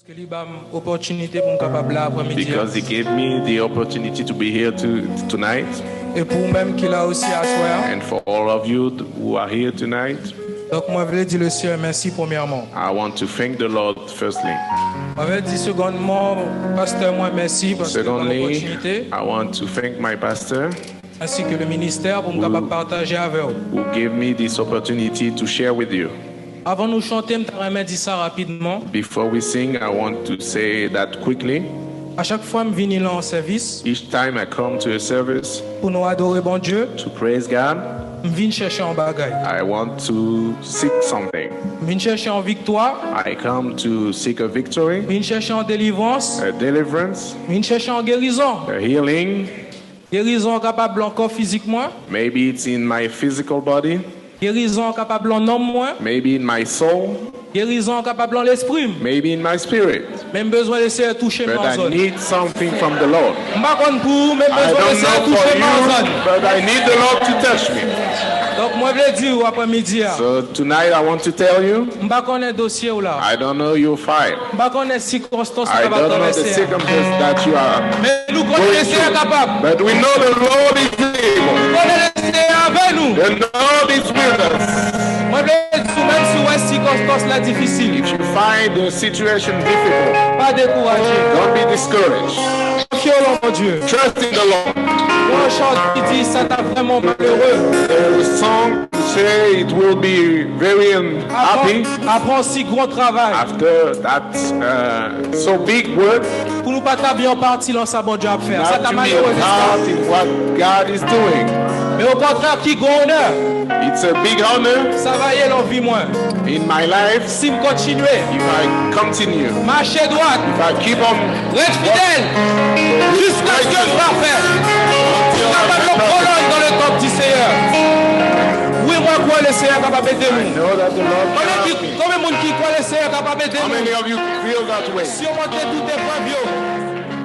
Because he gave me the opportunity to be here tonight. And for all of you who are here tonight, I want to thank the Lord firstly. Secondly, I want to thank my pastor who gave me this opportunity to share with you. Avant nous chanter, je dire ça rapidement. Before we sing, I want to say that quickly. À chaque fois que je viens là en service, each time I come to a service, pour nous adorer bon Dieu, to praise God, je viens chercher en bagaille. I want to seek something. Je viens chercher en victoire. I come to seek a victory. Je viens chercher en délivrance. A deliverance. Je viens chercher en guérison. A healing. Guérison capable encore physiquement. Maybe it's in my physical body. Guérison capable en homme moi. Maybe in my soul. Guérison capable en l'esprit. Maybe in my spirit. Même besoin de se toucher ma zone. But I need something from the Lord. I don't know for you, but I need the Lord to touch me. Donc moi je dire après-midi. So tonight I want to tell you. I don't know your file. I don't know the circumstances that you are going through. But we know the Lord is able. The Lord is with us. If you find the situation difficult, don't be discouraged. Trust in the Lord. The song say it will be very happy after that so big word. Now to be a part in what God is doing. It's a big honor in my life if I continue, if I keep on fidèle jusqu'à ce que je vais faire. Dans le top du Seigneur. Oui, moi, quoi le Seigneur capable d'aider nous. Combien de monde qui croit le Seigneur capable d'aider nous? Si on monte tout est pas vieux,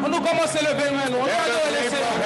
on nous commence le 20 ans. On va adorer le Seigneur.